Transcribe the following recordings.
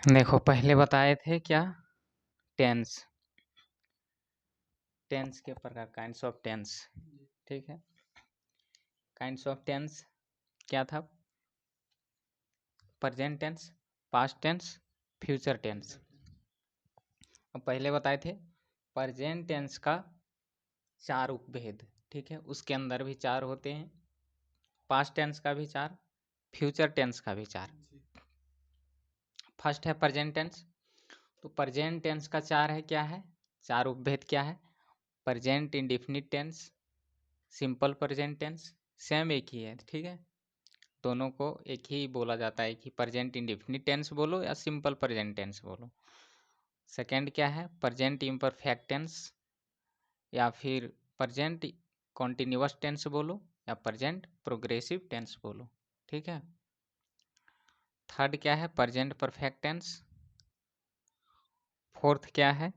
देखो पहले बताए थे क्या टेंस टेंस के प्रकार काइंड्स ऑफ टेंस। ठीक है, काइंड्स ऑफ टेंस क्या था? Present tense, past tense, future tense. अब पहले बताए थे प्रेजेंट टेंस का 4 उपभेद। ठीक है, उसके अंदर भी 4 होते हैं, पास्ट टेंस का भी 4, फ्यूचर टेंस का भी 4। फर्स्ट है प्रेजेंट टेंस। तो प्रेजेंट टेंस का 4 है, क्या है 4 उपभेद? क्या है? Present indefinite tense, simple present tense, same एक ही है। ठीक है, दोनों को एक ही बोला जाता है कि प्रेजेंट इंडेफिनिट टेंस बोलो या सिंपल प्रेजेंट टेंस बोलो। सेकंड क्या है? प्रेजेंट इम्परफेक्ट टेंस या फिर प्रेजेंट कॉन्टिन्यूअस टेंस बोलो या प्रेजेंट प्रोग्रेसिव टेंस बोलो। ठीक है, थर्ड क्या है? Present perfect tense. फोर्थ क्या है?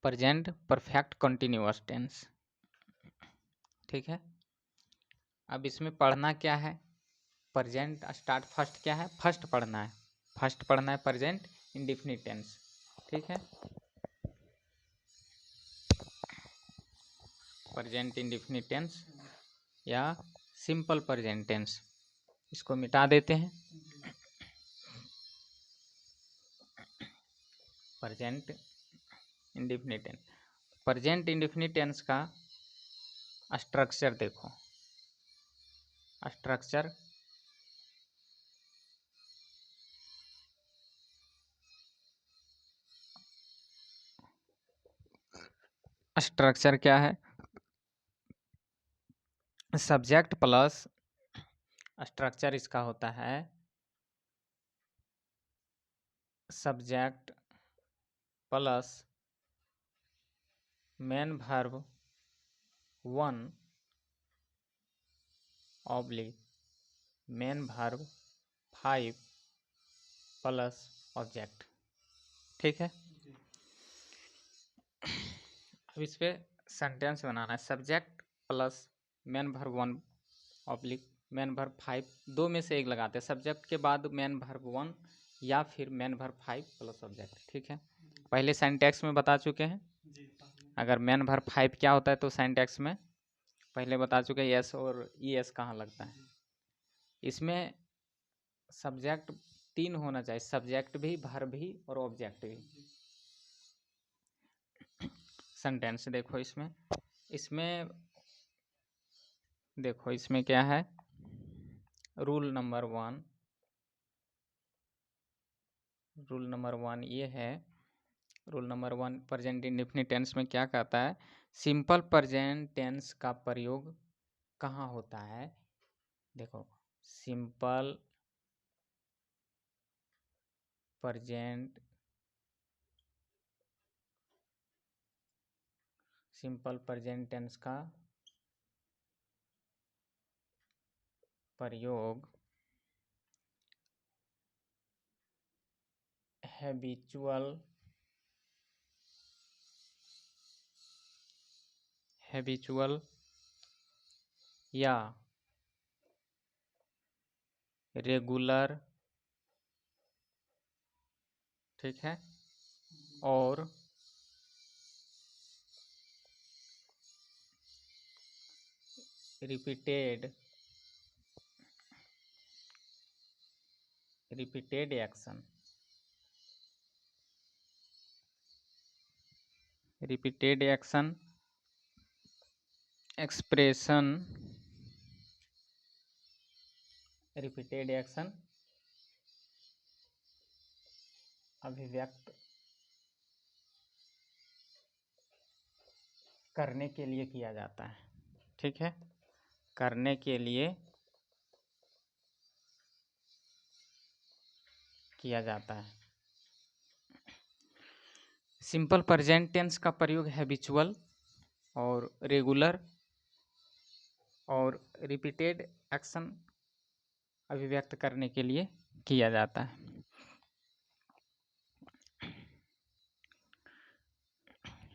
Present perfect continuous tense. ठीक है, अब इसमें पढ़ना क्या है? प्रेजेंट स्टार्ट फर्स्ट क्या है? फर्स्ट पढ़ना है, फर्स्ट पढ़ना है प्रेजेंट इंडेफिनिट टेंस। ठीक है, प्रेजेंट इंडेफिनिट टेंस या सिंपल प्रेजेंट टेंस, इसको मिटा देते हैं। Present indefinite tense, present indefinite tense का स्ट्रक्चर देखो। स्ट्रक्चर स्ट्रक्चर क्या है? सब्जेक्ट प्लस स्ट्रक्चर इसका होता है subject plus main verb 1 oblique main verb 5 plus object. ठीक है, अब इस पे सेंटेंस बनाना है। Subject plus main verb 1 oblique main verb 5, दो में से एक लगाते हैं। सब्जेक्ट के बाद मेन वर्ब 1 या फिर मेन वर्ब 5 प्लस ऑब्जेक्ट। ठीक है, पहले सिंटैक्स में बता चुके हैं। अगर मेन वर्ब 5 क्या होता है तो सिंटैक्स में पहले बता चुके हैं एस और ई एस कहाँ लगता है। इसमें सब्जेक्ट 3 होना चाहिए, सब्जेक्ट भी, वर्ब भी और ऑब्जेक्ट भी। सेंटेंस देखो, इसमें देखो इसमें क्या है? रूल नंबर 1 ये है। Rule number 1 present indefinite tense में क्या कहता है? सिंपल प्रेजेंट टेंस का प्रयोग कहाँ होता है? देखो, सिंपल प्रेजेंट टेंस का प्रयोग हैबिचुअल या रेगुलर, ठीक है, और repeated action, expression, repeated action अभिव्यक्त करने के लिए किया जाता है। ठीक है, करने के लिए किया जाता है। सिंपल प्रेजेंट टेंस का प्रयोग हैबिचुअल और रेगुलर और रिपीटेड एक्शन अभिव्यक्त करने के लिए किया जाता है।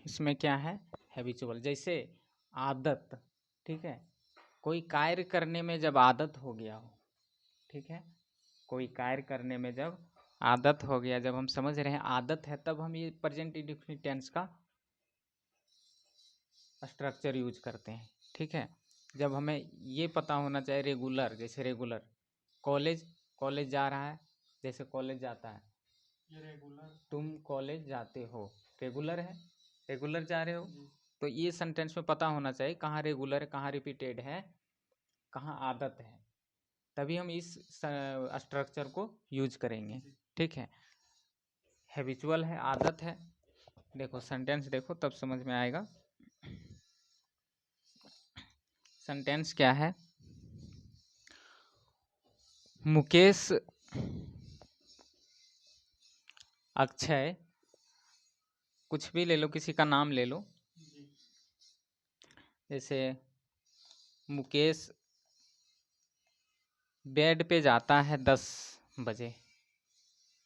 इसमें क्या है? हैबिचुअल, जैसे आदत। ठीक है, कोई कार्य करने में जब आदत हो गया हो, ठीक है, कोई कार्य करने में जब आदत हो गया, जब हम समझ रहे हैं आदत है, तब हम ये प्रेजेंट इंडेफिनिट टेंस का स्ट्रक्चर यूज करते हैं। ठीक है, जब हमें ये पता होना चाहिए रेगुलर, जैसे रेगुलर कॉलेज, कॉलेज जा रहा है, जैसे कॉलेज जाता है, ये रेगुलर, तुम कॉलेज जाते हो, रेगुलर है, रेगुलर जा रहे हो। तो ये सेंटेंस में पता होना चाहिए कहाँ रेगुलर है, कहाँ रिपीटेड है, कहाँ आदत है, तभी हम इस स्ट्रक्चर को यूज करेंगे। ठीक है, हैबिचुअल है, आदत है। देखो सेंटेंस देखो तब समझ में आएगा। सेंटेंस क्या है, मुकेश, अक्षय, कुछ भी ले लो, किसी का नाम ले लो, जैसे मुकेश बेड पे जाता है 10 बजे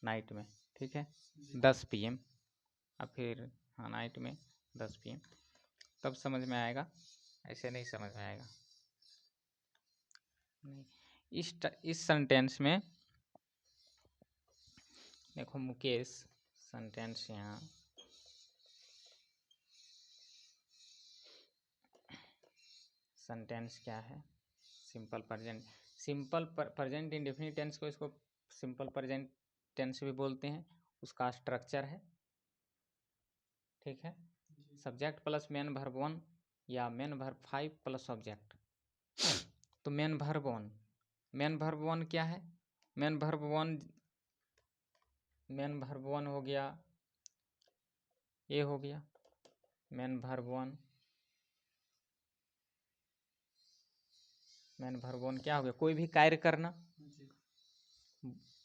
नाइट में। ठीक है, 10 PM, और फिर हाँ नाइट में 10 PM, तब समझ में आएगा, ऐसे नहीं समझ में आएगा। नहीं, इस सेंटेंस में देखो मुकेश, सेंटेंस यहाँ सेंटेंस क्या है, simple present, simple present indefinite tense को, इसको सिंपल प्रेजेंट टेंस भी बोलते हैं। उसका स्ट्रक्चर है, ठीक है, सब्जेक्ट प्लस मेन वर्ब 1 या मेन वर्ब 5 प्लस ऑब्जेक्ट। तो मेन वर्ब 1, मेन वर्ब 1 क्या है, मेन वर्ब 1, मेन वर्ब 1 हो गया, ये हो गया मेन वर्ब 1, मेन वर्ब 1 क्या हो गया, कोई भी कार्य करना,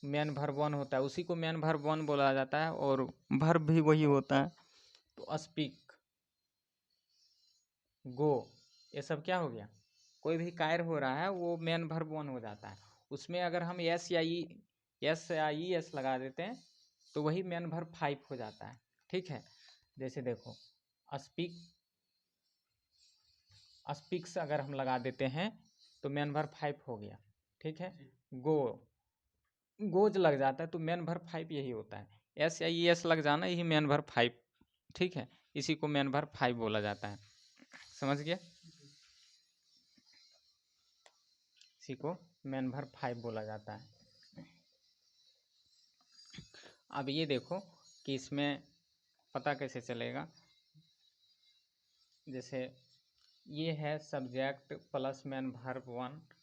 मेन वर्ब 1 होता है, उसी को मेन वर्ब 1 बोला जाता है, और वर्ब भी वही होता है। तो स्पीक, गो, ये सब क्या हो गया, कोई भी कार्य हो रहा है वो मेन वर्ब 1 हो जाता है। उसमें अगर हम एस या ई एस लगा देते हैं तो वही मेन वर्ब 5 हो जाता है। ठीक है, जैसे देखो स्पीक, स्पीक्स अगर हम लगा देते हैं तो मेन वर्ब 5 हो गया। ठीक है, गो, गोज लग जाता है तो मेन वर्ब 5 यही होता है, एस या ई एस लग जाना यही मेन वर्ब 5। ठीक है, इसी को मेन वर्ब 5 बोला जाता है, समझ गया, इसी को मेन वर्ब 5 बोला जाता है। अब ये देखो कि इसमें पता कैसे चलेगा, जैसे ये है subject plus main verb 1,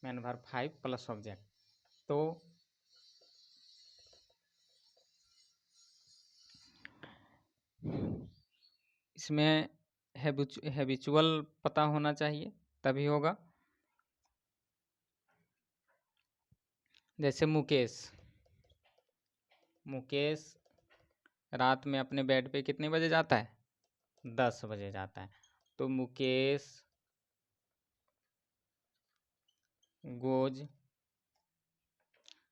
main verb 5 plus object, तो इसमें हैबिचुअल पता होना चाहिए तभी होगा। जैसे मुकेश, मुकेश रात में अपने बेड पे कितने बजे जाता है, 10 बजे जाता है। तो मुकेश गोज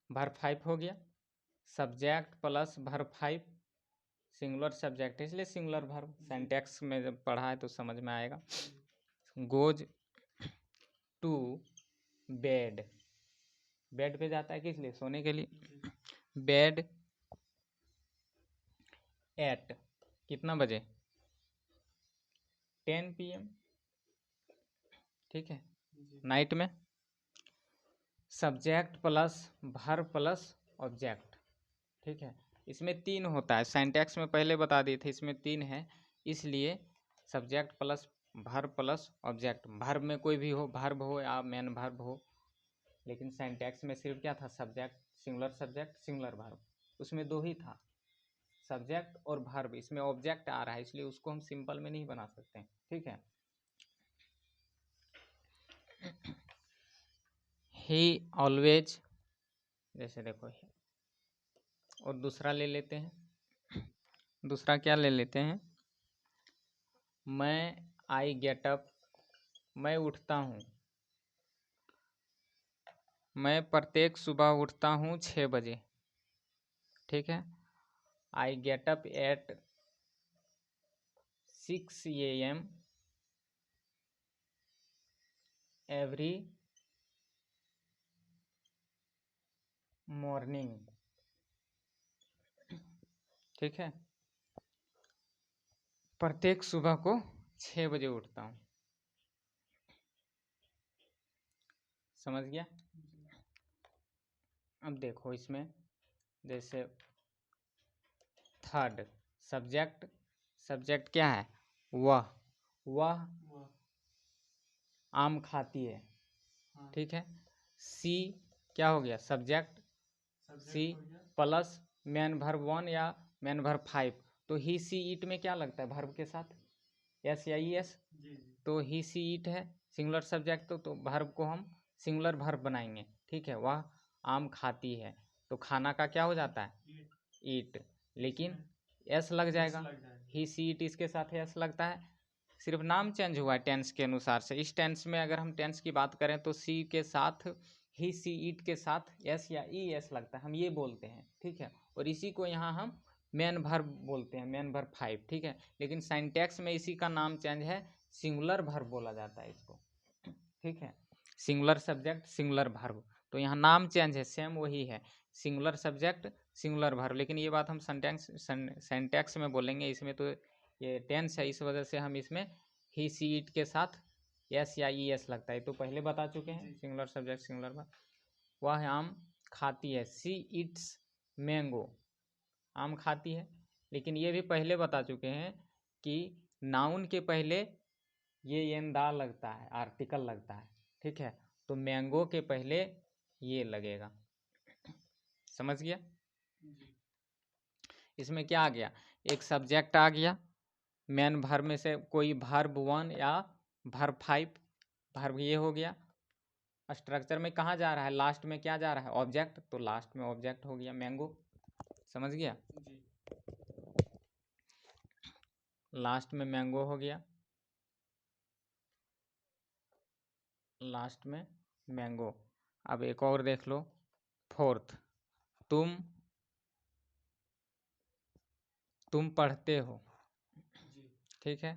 वर्ब 5 हो गया, subject plus verb 5, singular subject है इसलिए सिंगुलर वर्ब, सेंटेक्स में जब पढ़ा है तो समझ में आएगा। गोज टू बेड, बेड पे जाता है किस लिए, सोने के लिए, बेड एट कितना बजे, 10 PM। ठीक है, नाइट में, subject plus verb plus object. ठीक है, इसमें 3 होता है, सिंटैक्स में पहले बता दिए थे, इसमें 3 है, इसलिए subject plus verb plus object, verb में कोई भी हो, वर्ब हो या मेन वर्ब हो, लेकिन सिंटैक्स में सिर्फ क्या था, सब्जेक्ट सिंगुलर वर्ब, उसमें 2 ही था, सब्जेक्ट और वर्ब, इसमें ऑब्जेक्ट आ रहा है इसलिए उसको हम सिंपल में नहीं बना सकते। ठीक है, ही ऑलवेज, जैसे देखो, और दूसरा ले लेते हैं, दूसरा क्या ले लेते हैं, मैं आई गेट अप, मैं उठता हूँ, मैं प्रत्येक सुबह उठता हूँ 6 बजे। ठीक है, I get up at 6 AM every morning, ठीक है, प्रत्येक सुबह को 6 बजे उठता हूँ। समझ गया? अब देखो इसमें जैसे थर्ड सब्जेक्ट, सब्जेक्ट क्या है? वह आम खाती है, ठीक है। सी क्या हो गया? Subject, C plus main verb 1 या मैन वर्ब 5, तो ही सी ईट में क्या लगता है? वर्ब के साथ एस या ई एस, तो ही सी ईट है सिंगुलर सब्जेक्ट, तो वर्ब को हम सिंगुलर वर्ब बनाएंगे, ठीक है। वह आम खाती है, तो खाना का क्या हो जाता है? ईट, लेकिन एस लग जाएगा, ही सी ईट इसके साथ एस लगता है, सिर्फ नाम चेंज हुआ है टेंस के अनुसार से। इस टेंस में अगर हम टेंस की बात करें तो सी के साथ ही सी ईट के साथ एस या ई एस लगता है, हम ये बोलते हैं, ठीक है। और इसी को यहाँ हम मेन वर्ब बोलते हैं, मेन वर्ब 5, ठीक है। लेकिन सिंटैक्स में इसी का नाम चेंज है, सिंगुलर वर्ब बोला जाता है इसको, ठीक है। सिंगुलर सब्जेक्ट सिंगुलर वर्ब, तो यहाँ नाम चेंज है, सेम वही है, सिंगुलर सब्जेक्ट सिंगुलर वर्ब, लेकिन ये बात हम सिंटैक्स में बोलेंगे। इसमें तो ये टेंस है, इस वजह से हम इसमें ही सी इट के साथ एस या ई एस लगता है, तो पहले बता चुके हैं, सिंगुलर सब्जेक्ट सिंगुलर वर्ब। वह आम खाती है, सी इट्स मैंगो, आम खाती है, लेकिन ये भी पहले बता चुके हैं कि नाउन के पहले ये एन दा लगता है, आर्टिकल लगता है, ठीक है। तो मैंगो के पहले ये लगेगा, समझ गया? इसमें क्या आ गया? एक सब्जेक्ट आ गया, मेन वर्ब में से कोई वर्ब 1 या वर्ब 5, वर्ब ये हो गया। स्ट्रक्चर में कहाँ जा रहा है? लास्ट में क्या जा रहा है? ऑब्जेक्ट, तो लास्ट में ऑब्जेक्ट हो गया मैंगो, समझ गया? लास्ट में मैंगो हो गया, लास्ट में मैंगो। अब एक और देख लो, फोर्थ, तुम पढ़ते हो, ठीक है,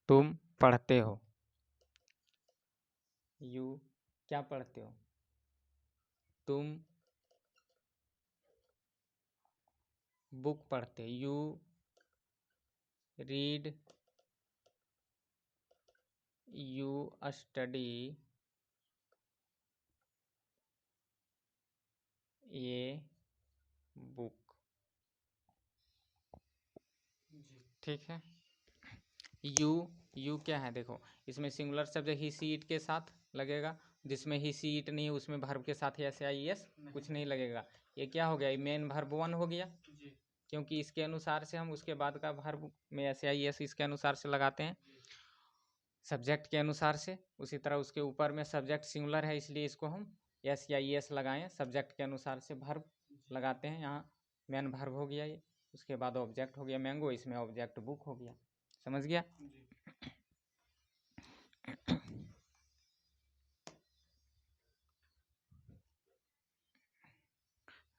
तुम पढ़ते हो, यू क्या पढ़ते हो? तुम बुक पढ़ते, यू रीड, यू स्टडी ये बुक, ठीक है। यू क्या है? देखो इसमें singular subject he see it के साथ लगेगा, जिसमें ही सी इट नहीं है उसमें वर्ब के साथ एस या ई एस कुछ नहीं लगेगा। ये क्या हो गया? मेन वर्ब 1 हो गया, क्योंकि इसके अनुसार से हम उसके बाद का वर्ब में एस या ई एस इसके अनुसार से लगाते हैं, सब्जेक्ट के अनुसार से। उसी तरह उसके ऊपर में सब्जेक्ट सिंगुलर है, इसलिए इसको हम एस या ई एस लगाएं, सब्जेक्ट के अनुसार से वर्ब लगाते हैं। यहाँ मेन वर्ब हो गया ये, उसके बाद ऑब्जेक्ट हो गया मैंगो, इसमें ऑब्जेक्ट बुक हो गया, समझ गया?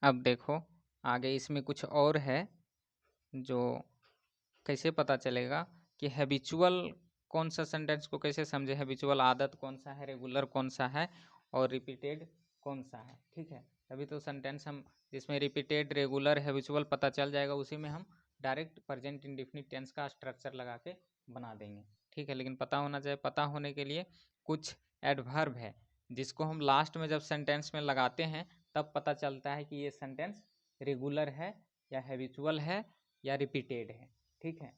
अब देखो आगे इसमें कुछ और है, जो कैसे पता चलेगा कि हैबिचुअल कौन सा सेंटेंस को कैसे समझे, हैबिचुअल आदत कौन सा है, रेगुलर कौन सा है और रिपीटेड कौन सा है, ठीक है। अभी तो सेंटेंस हम जिसमें रिपीटेड, रेगुलर, हैबिचुअल पता चल जाएगा, उसी में हम डायरेक्ट प्रेजेंट इंडेफिनिट टेंस का स्ट्रक्चर लगा के बना देंगे, ठीक है। लेकिन पता होना चाहिए, पता होने के लिए कुछ एडवर्ब है जिसको हम लास्ट में जब सेंटेंस में लगाते हैं तब पता चलता है कि ये सेंटेंस रेगुलर है या हैबिचुअल है या रिपीटेड है, ठीक है।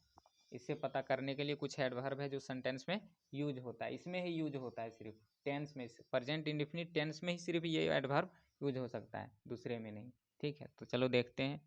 इससे पता करने के लिए कुछ एडवर्ब है जो सेंटेंस में यूज होता है, इसमें ही यूज होता है, सिर्फ टेंस में, प्रेजेंट इंडेफिनिट टेंस में ही सिर्फ ये एडवर्ब यूज हो सकता है, दूसरे में नहीं, ठीक है। तो चलो देखते हैं।